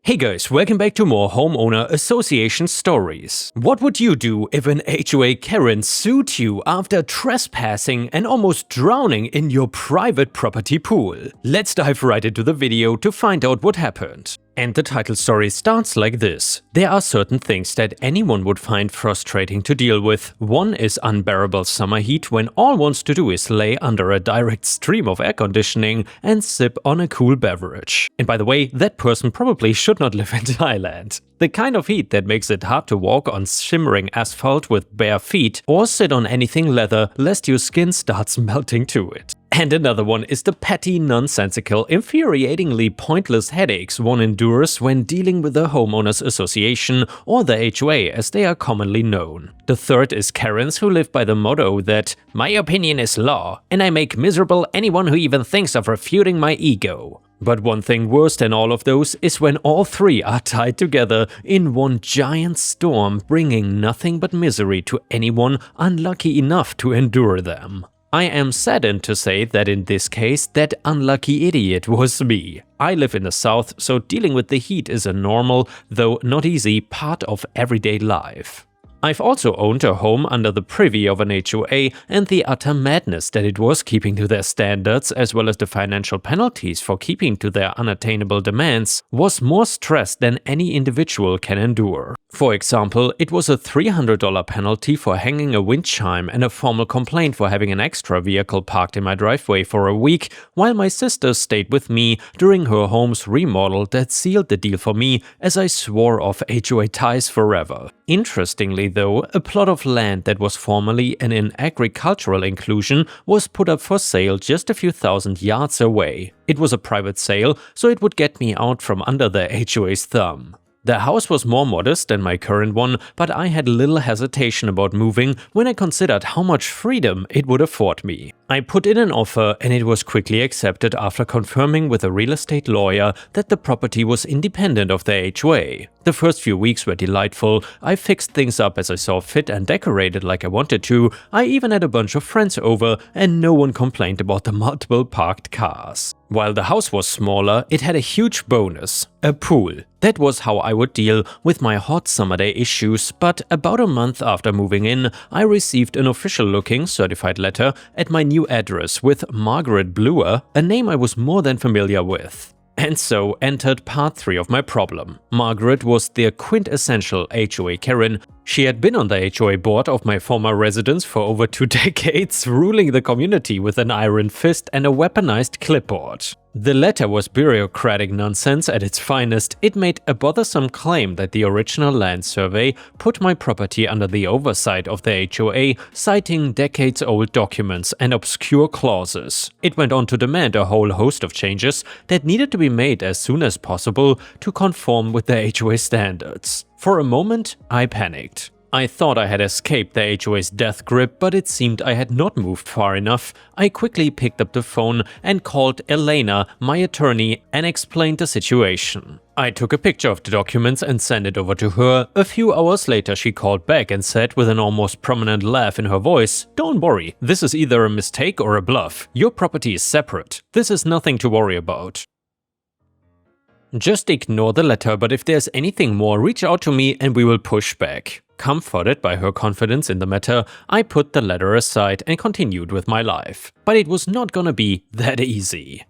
Hey guys, welcome back to more homeowner association stories. What would you do if an HOA Karen sued you after trespassing and almost drowning in your private property pool? Let's dive right into the video to find out what happened. And the title story starts like this. There are certain things that anyone would find frustrating to deal with. One is unbearable summer heat when all wants to do is lay under a direct stream of air conditioning and sip on a cool beverage. And by the way, that person probably should not live in Thailand. The kind of heat that makes it hard to walk on shimmering asphalt with bare feet or sit on anything leather lest your skin starts melting to it. And another one is the petty, nonsensical, infuriatingly pointless headaches one endures when dealing with the homeowners association or the HOA as they are commonly known. The third is Karens who live by the motto that "my opinion is law, and I make miserable anyone who even thinks of refuting my ego." But one thing worse than all of those is when all three are tied together in one giant storm, bringing nothing but misery to anyone unlucky enough to endure them. I am saddened to say that in this case, that unlucky idiot was me. I live in the south, so dealing with the heat is a normal, though not easy, part of everyday life. I've also owned a home under the privy of an HOA, and the utter madness that it was keeping to their standards, as well as the financial penalties for keeping to their unattainable demands, was more stress than any individual can endure. For example, it was a $300 penalty for hanging a wind chime and a formal complaint for having an extra vehicle parked in my driveway for a week, while my sister stayed with me during her home's remodel that sealed the deal for me as I swore off HOA ties forever. Interestingly though, a plot of land that was formerly an agricultural inclusion was put up for sale just a few thousand yards away. It was a private sale, so it would get me out from under the HOA's thumb. The house was more modest than my current one, but I had little hesitation about moving when I considered how much freedom it would afford me. I put in an offer and it was quickly accepted after confirming with a real estate lawyer that the property was independent of the HOA. The first few weeks were delightful. I fixed things up as I saw fit and decorated like I wanted to. I even had a bunch of friends over and no one complained about the multiple parked cars. While the house was smaller, it had a huge bonus: a pool. That was how I would deal with my hot summer day issues, but about a month after moving in, I received an official-looking certified letter at my new address with Margaret Bluer, a name I was more than familiar with. And so entered part 3 of my problem. Margaret was the quintessential HOA Karen. She had been on the HOA board of my former residence for over 2 decades, ruling the community with an iron fist and a weaponized clipboard. The letter was bureaucratic nonsense at its finest. It made a bothersome claim that the original land survey put my property under the oversight of the HOA, citing decades-old documents and obscure clauses. It went on to demand a whole host of changes that needed to be made as soon as possible to conform with the HOA standards. For a moment, I panicked. I thought I had escaped the HOA's death grip, but it seemed I had not moved far enough. I quickly picked up the phone and called Elena, my attorney, and explained the situation. I took a picture of the documents and sent it over to her. A few hours later she called back and said with an almost prominent laugh in her voice, "Don't worry, this is either a mistake or a bluff. Your property is separate. This is nothing to worry about. Just ignore the letter, but if there's anything more, reach out to me and we will push back." Comforted by her confidence in the matter, I put the letter aside and continued with my life. But it was not gonna be that easy.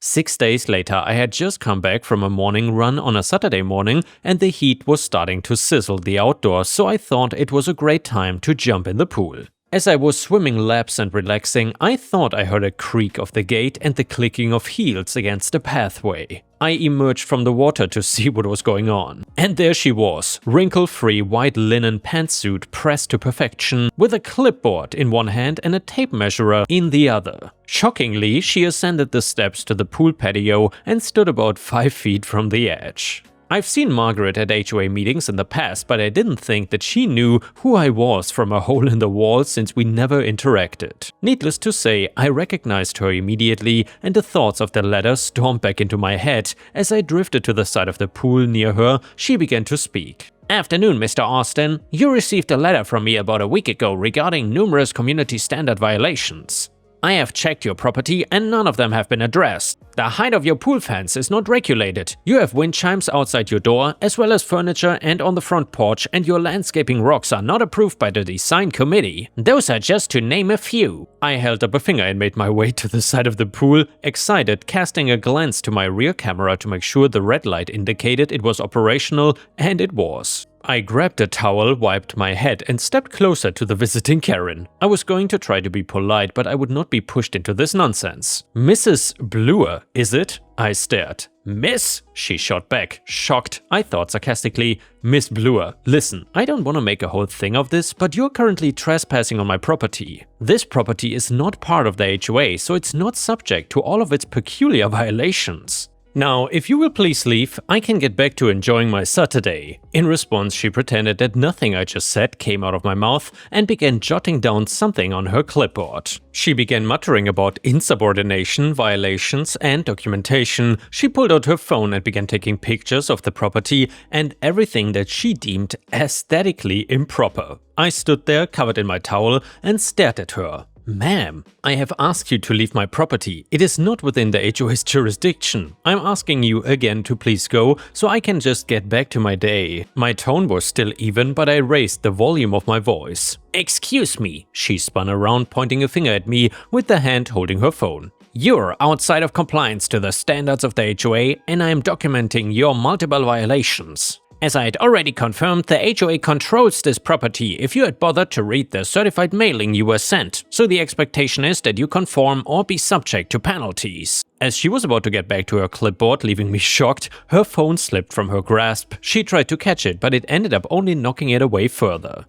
6 days later, I had just come back from a morning run on a Saturday morning and the heat was starting to sizzle the outdoors, so I thought it was a great time to jump in the pool. As I was swimming laps and relaxing, I thought I heard a creak of the gate and the clicking of heels against the pathway. I emerged from the water to see what was going on. And there she was, wrinkle-free white linen pantsuit pressed to perfection, with a clipboard in one hand and a tape measurer in the other. Shockingly, she ascended the steps to the pool patio and stood about 5 feet from the edge. I've seen Margaret at HOA meetings in the past, but I didn't think that she knew who I was from a hole in the wall since we never interacted. Needless to say, I recognized her immediately, and the thoughts of the letter stormed back into my head. As I drifted to the side of the pool near her, she began to speak. "Afternoon, Mr. Austin. You received a letter from me about a week ago regarding numerous community standard violations." I have checked your property and none of them have been addressed. The height of your pool fence is not regulated. You have wind chimes outside your door, as well as furniture and on the front porch, and your landscaping rocks are not approved by the design committee. Those are just to name a few. I held up a finger and made my way to the side of the pool, excited, casting a glance to my rear camera to make sure the red light indicated it was operational, and it was. I grabbed a towel, wiped my head, and stepped closer to the visiting Karen. I was going to try to be polite, but I would not be pushed into this nonsense. Mrs. Bluer, is it? I stared. Miss? She shot back, shocked, I thought sarcastically. Miss Bluer, listen, I don't want to make a whole thing of this, but you're currently trespassing on my property. This property is not part of the HOA, so it's not subject to all of its peculiar violations. Now, if you will please leave, I can get back to enjoying my Saturday. In response, she pretended that nothing I just said came out of my mouth and began jotting down something on her clipboard. She began muttering about insubordination, violations, and documentation. She pulled out her phone and began taking pictures of the property and everything that she deemed aesthetically improper. I stood there, covered in my towel, and stared at her. Ma'am, I have asked you to leave my property. It is not within the HOA's jurisdiction. I'm asking you again to please go, so I can just get back to my day. My tone was still even, but I raised the volume of my voice. Excuse me, she spun around, pointing a finger at me with the hand holding her phone. You're outside of compliance to the standards of the HOA, and I am documenting your multiple violations. As I had already confirmed, the HOA controls this property if you had bothered to read the certified mailing you were sent, so the expectation is that you conform or be subject to penalties. As she was about to get back to her clipboard, leaving me shocked, her phone slipped from her grasp. She tried to catch it, but it ended up only knocking it away further.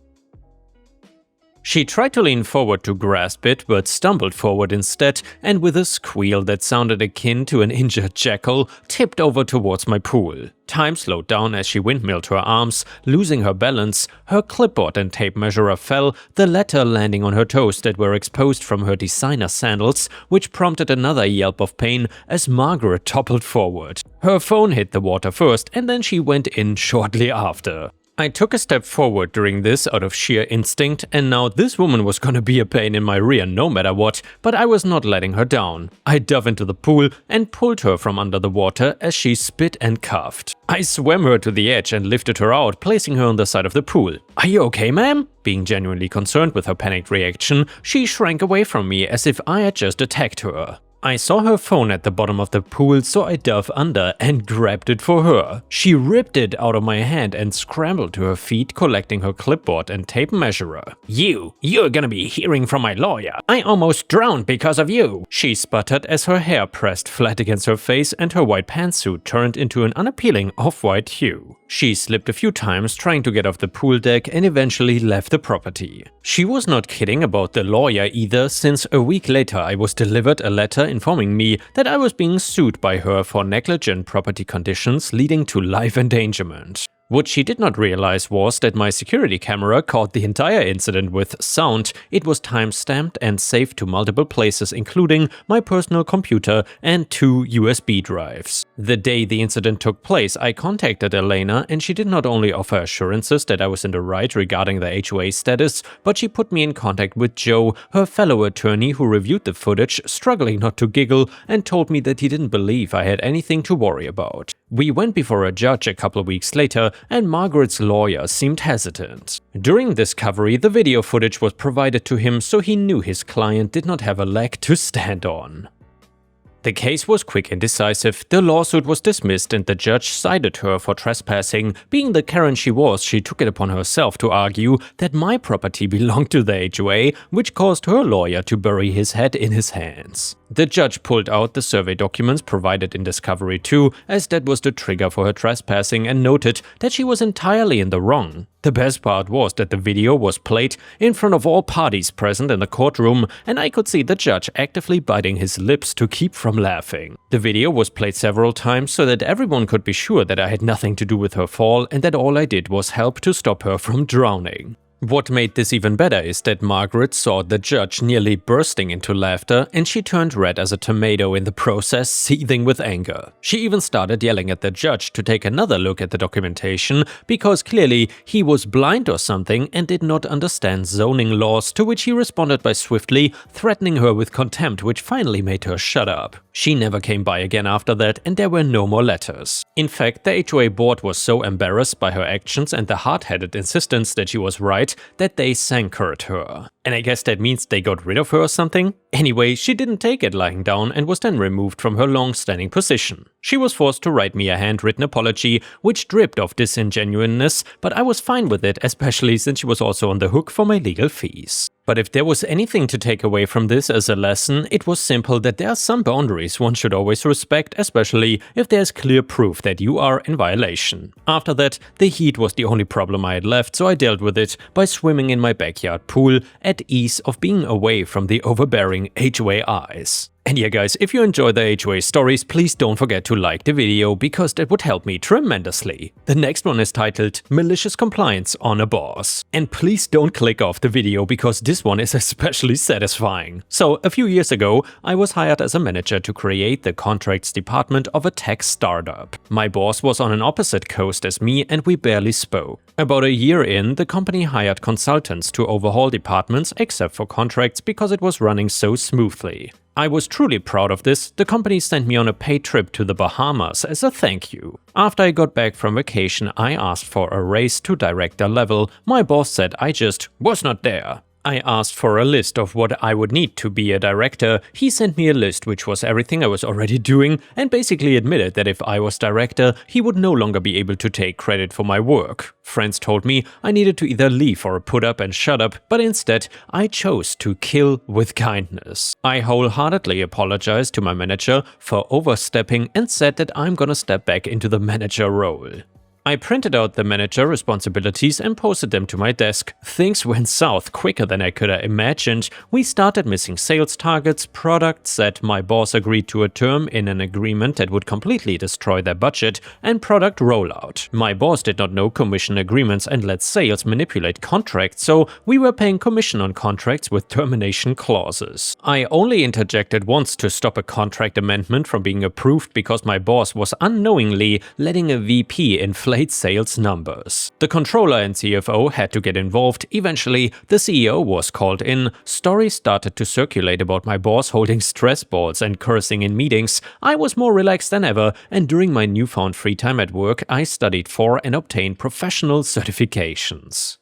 She tried to lean forward to grasp it, but stumbled forward instead, and with a squeal that sounded akin to an injured jackal, tipped over towards my pool. Time slowed down as she windmilled her arms, losing her balance. Her clipboard and tape measure fell, the latter landing on her toes that were exposed from her designer sandals, which prompted another yelp of pain as Margaret toppled forward. Her phone hit the water first, and then she went in shortly after. I took a step forward during this out of sheer instinct, and now this woman was gonna be a pain in my rear no matter what, but I was not letting her down. I dove into the pool and pulled her from under the water as she spit and coughed. I swam her to the edge and lifted her out, placing her on the side of the pool. Are you okay, ma'am? Being genuinely concerned with her panicked reaction, she shrank away from me as if I had just attacked her. I saw her phone at the bottom of the pool, so I dove under and grabbed it for her. She ripped it out of my hand and scrambled to her feet, collecting her clipboard and tape measurer. You're gonna be hearing from my lawyer. I almost drowned because of you, she sputtered as her hair pressed flat against her face and her white pantsuit turned into an unappealing off-white hue. She slipped a few times trying to get off the pool deck and eventually left the property. She was not kidding about the lawyer either, since a week later I was delivered a letter informing me that I was being sued by her for negligent property conditions leading to life endangerment. What she did not realize was that my security camera caught the entire incident with sound. It was time-stamped and saved to multiple places, including my personal computer and 2 USB drives. The day the incident took place, I contacted Elena, and she did not only offer assurances that I was in the right regarding the HOA status, but she put me in contact with Joe, her fellow attorney who reviewed the footage, struggling not to giggle, and told me that he didn't believe I had anything to worry about. We went before a judge a couple of weeks later, and Margaret's lawyer seemed hesitant. During discovery, the video footage was provided to him, so he knew his client did not have a leg to stand on. The case was quick and decisive. The lawsuit was dismissed and the judge cited her for trespassing. Being the Karen she was, she took it upon herself to argue that my property belonged to the HOA, which caused her lawyer to bury his head in his hands. The judge pulled out the survey documents provided in Discovery 2, as that was the trigger for her trespassing, and noted that she was entirely in the wrong. The best part was that the video was played in front of all parties present in the courtroom, and I could see the judge actively biting his lips to keep from laughing. The video was played several times so that everyone could be sure that I had nothing to do with her fall and that all I did was help to stop her from drowning. What made this even better is that Margaret saw the judge nearly bursting into laughter, and she turned red as a tomato in the process, seething with anger. She even started yelling at the judge to take another look at the documentation, because clearly he was blind or something and did not understand zoning laws, to which he responded by swiftly threatening her with contempt, which finally made her shut up. She never came by again after that, and there were no more letters. In fact, the HOA board was so embarrassed by her actions and the hard-headed insistence that she was right that they sankered her. And I guess that means they got rid of her or something? Anyway, she didn't take it lying down and was then removed from her long-standing position. She was forced to write me a handwritten apology, which dripped of disingenuousness, but I was fine with it, especially since she was also on the hook for my legal fees. But if there was anything to take away from this as a lesson, it was simple that there are some boundaries one should always respect, especially if there's clear proof that you are in violation. After that, the heat was the only problem I had left, so I dealt with it by swimming in my backyard pool, at ease of being away from the overbearing HOA eyes. And yeah guys, if you enjoy the HOA stories, please don't forget to like the video, because that would help me tremendously. The next one is titled Malicious Compliance on a Boss. And please don't click off the video, because this one is especially satisfying. So, a few years ago, I was hired as a manager to create the contracts department of a tech startup. My boss was on an opposite coast as me and we barely spoke. About a year in, the company hired consultants to overhaul departments except for contracts, because it was running so smoothly. I was truly proud of this. The company sent me on a paid trip to the Bahamas as a thank you. After I got back from vacation, I asked for a raise to director level. My boss said I just was not there. I asked for a list of what I would need to be a director. He sent me a list which was everything I was already doing, and basically admitted that if I was director, he would no longer be able to take credit for my work. Friends told me I needed to either leave or put up and shut up, but instead I chose to kill with kindness. I wholeheartedly apologized to my manager for overstepping and said that I'm gonna step back into the manager role. I printed out the manager responsibilities and posted them to my desk. Things went south quicker than I could have imagined. We started missing sales targets, products that my boss agreed to a term in an agreement that would completely destroy their budget, and product rollout. My boss did not know commission agreements and let sales manipulate contracts, so we were paying commission on contracts with termination clauses. I only interjected once to stop a contract amendment from being approved because my boss was unknowingly letting a VP inflate sales numbers. The controller and CFO had to get involved. Eventually, the CEO was called in. Stories started to circulate about my boss holding stress balls and cursing in meetings. I was more relaxed than ever, and during my newfound free time at work, I studied for and obtained professional certifications.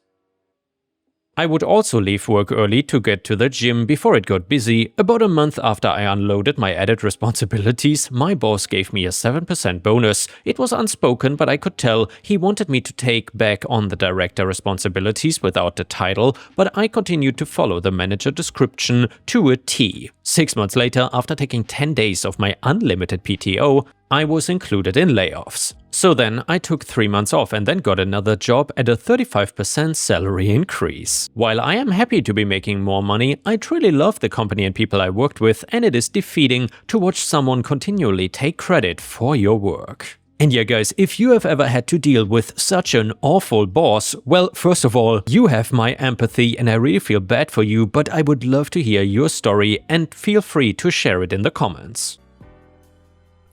I would also leave work early to get to the gym before it got busy. About a month after I unloaded my added responsibilities, my boss gave me a 7% bonus. It was unspoken, but I could tell he wanted me to take back on the director responsibilities without the title, but I continued to follow the manager description to a T. 6 months later, after taking 10 days of my unlimited PTO, I was included in layoffs. So then I took 3 months off and then got another job at a 35% salary increase. While I am happy to be making more money, I truly love the company and people I worked with, and it is defeating to watch someone continually take credit for your work. And yeah guys, if you have ever had to deal with such an awful boss, well, first of all, you have my empathy and I really feel bad for you, but I would love to hear your story and feel free to share it in the comments.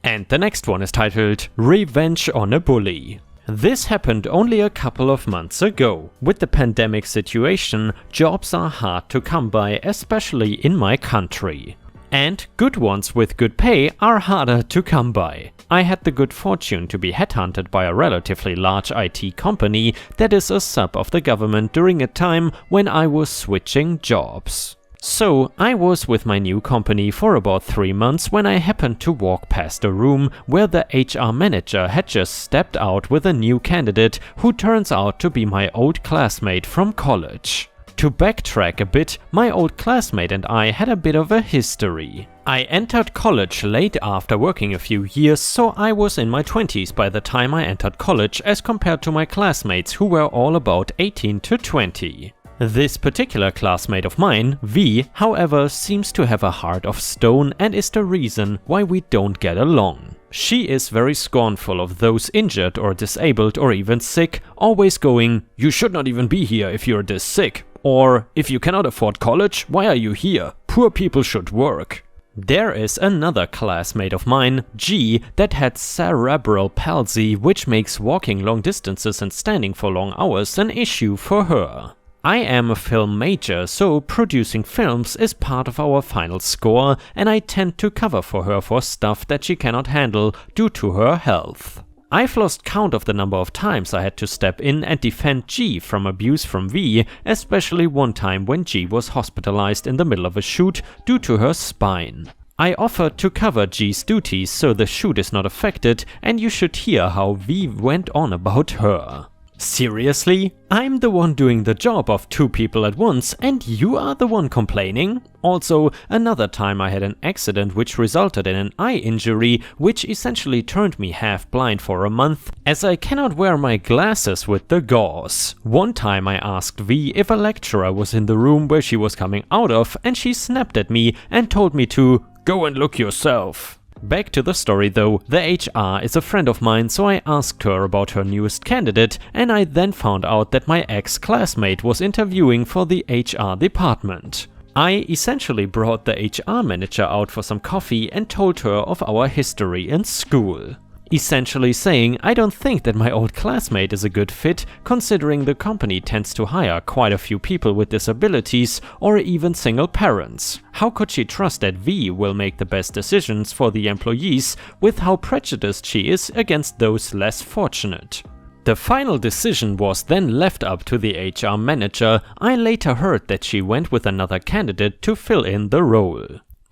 And the next one is titled Revenge on a Bully. This happened only a couple of months ago. With the pandemic situation, jobs are hard to come by, especially in my country. And good ones with good pay are harder to come by. I had the good fortune to be headhunted by a relatively large IT company that is a sub of the government during a time when I was switching jobs. So, I was with my new company for about 3 months when I happened to walk past a room where the HR manager had just stepped out with a new candidate who turns out to be my old classmate from college. To backtrack a bit, my old classmate and I had a bit of a history. I entered college late after working a few years, so I was in my 20s by the time I entered college as compared to my classmates who were all about 18 to 20. This particular classmate of mine, V, however, seems to have a heart of stone and is the reason why we don't get along. She is very scornful of those injured or disabled or even sick, always going, "You should not even be here if you're this sick," or "If you cannot afford college, why are you here? Poor people should work." There is another classmate of mine, G, that had cerebral palsy, which makes walking long distances and standing for long hours an issue for her. I am a film major, so producing films is part of our final score, and I tend to cover for her for stuff that she cannot handle due to her health. I've lost count of the number of times I had to step in and defend G from abuse from V, especially one time when G was hospitalized in the middle of a shoot due to her spine. I offered to cover G's duties so the shoot is not affected, and you should hear how V went on about her. Seriously? I'm the one doing the job of two people at once and you are the one complaining? Also, another time I had an accident which resulted in an eye injury, which essentially turned me half blind for a month, as I cannot wear my glasses with the gauze. One time I asked V if a lecturer was in the room where she was coming out of, and she snapped at me and told me to go and look yourself. Back to the story though, the HR is a friend of mine, so I asked her about her newest candidate, and I then found out that my ex-classmate was interviewing for the HR department. I essentially brought the HR manager out for some coffee and told her of our history in school. Essentially saying I don't think that my old classmate is a good fit, considering the company tends to hire quite a few people with disabilities or even single parents. How could she trust that V will make the best decisions for the employees with how prejudiced she is against those less fortunate? The final decision was then left up to the HR manager. I later heard that she went with another candidate to fill in the role.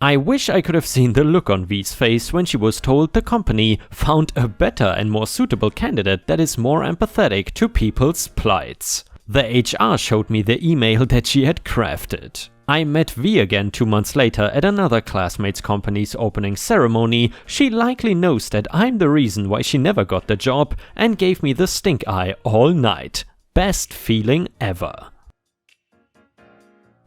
I wish I could have seen the look on V's face when she was told the company found a better and more suitable candidate that is more empathetic to people's plights. The HR showed me the email that she had crafted. I met V again 2 months later at another classmate's company's opening ceremony. She likely knows that I'm the reason why she never got the job and gave me the stink eye all night. Best feeling ever.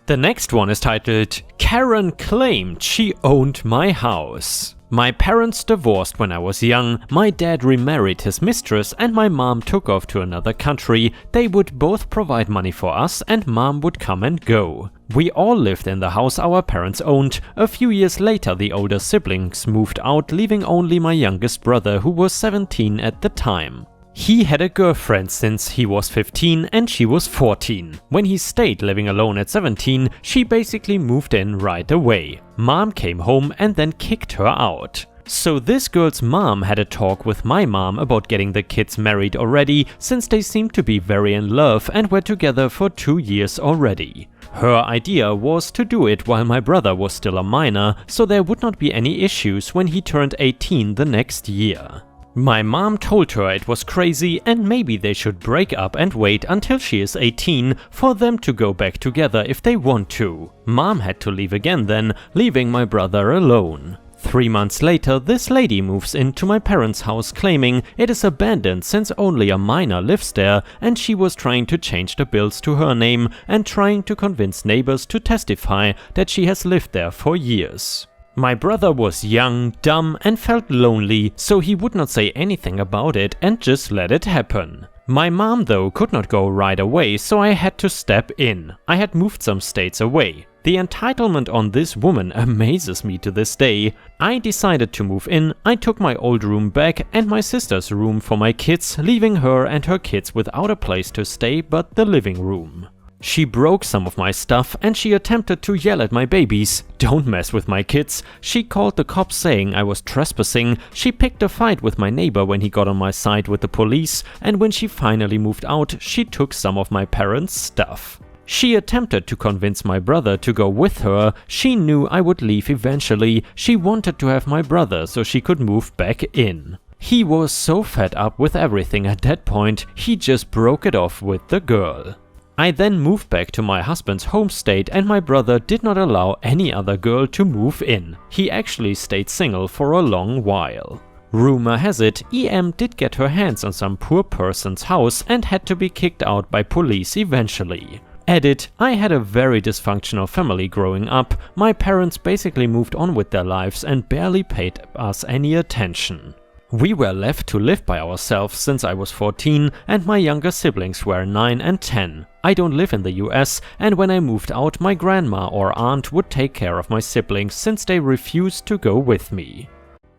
The next one is titled, Karen claimed she owned my house. My parents divorced when I was young, my dad remarried his mistress and my mom took off to another country. They would both provide money for us and mom would come and go. We all lived in the house our parents owned. A few years later the older siblings moved out, leaving only my youngest brother who was 17 at the time. He had a girlfriend since he was 15 and she was 14. When he stayed living alone at 17, she basically moved in right away. Mom came home and then kicked her out. So this girl's mom had a talk with my mom about getting the kids married already, since they seemed to be very in love and were together for 2 years already. Her idea was to do it while my brother was still a minor, so there would not be any issues when he turned 18 the next year. My mom told her it was crazy and maybe they should break up and wait until she is 18 for them to go back together if they want to. Mom had to leave again then, leaving my brother alone. 3 months later, this lady moves into my parents' house claiming it is abandoned since only a minor lives there, and she was trying to change the bills to her name and trying to convince neighbors to testify that she has lived there for years. My brother was young, dumb and felt lonely, so he would not say anything about it and just let it happen. My mom though could not go right away, so I had to step in. I had moved some states away. The entitlement on this woman amazes me to this day. I decided to move in, I took my old room back and my sister's room for my kids, leaving her and her kids without a place to stay but the living room. She broke some of my stuff and she attempted to yell at my babies. Don't mess with my kids. She called the cops saying I was trespassing. She picked a fight with my neighbor when he got on my side with the police, and when she finally moved out, she took some of my parents' stuff. She attempted to convince my brother to go with her. She knew I would leave eventually. She wanted to have my brother so she could move back in. He was so fed up with everything at that point, he just broke it off with the girl. I then moved back to my husband's home state and my brother did not allow any other girl to move in. He actually stayed single for a long while. Rumor has it, EM did get her hands on some poor person's house and had to be kicked out by police eventually. Edit, I had a very dysfunctional family growing up. My parents basically moved on with their lives and barely paid us any attention. We were left to live by ourselves since I was 14 and my younger siblings were 9 and 10. I don't live in the US, and when I moved out, my grandma or aunt would take care of my siblings since they refused to go with me.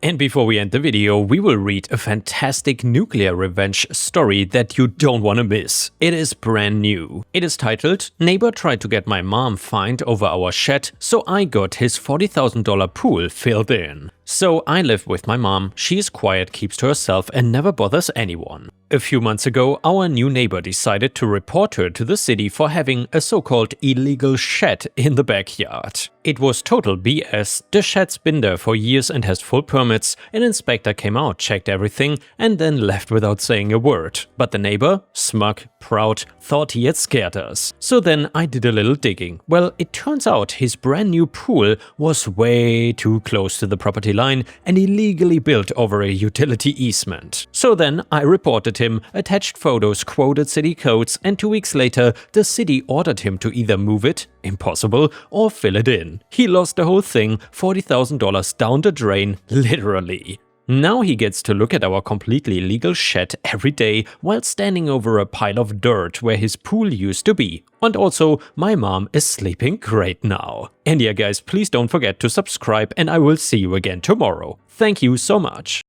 And before we end the video, we will read a fantastic nuclear revenge story that you don't want to miss. It is brand new. It is titled, "Neighbor tried to get my mom fined over our shed, so I got his $40,000 pool filled in." So I live with my mom, she is quiet, keeps to herself and never bothers anyone. A few months ago, our new neighbor decided to report her to the city for having a so-called illegal shed in the backyard. It was total BS, the shed's been there for years and has full permits, an inspector came out, checked everything and then left without saying a word. But the neighbor, smug, proud, thought he had scared us. So then I did a little digging. Well, it turns out his brand new pool was way too close to the property line and illegally built over a utility easement. So then I reported him, attached photos, quoted city codes, and 2 weeks later the city ordered him to either move it, impossible, or fill it in. He lost the whole thing, $40,000 down the drain, literally. Now he gets to look at our completely legal shed every day while standing over a pile of dirt where his pool used to be. And also, my mom is sleeping great now. And yeah guys, please don't forget to subscribe and I will see you again tomorrow. Thank you so much.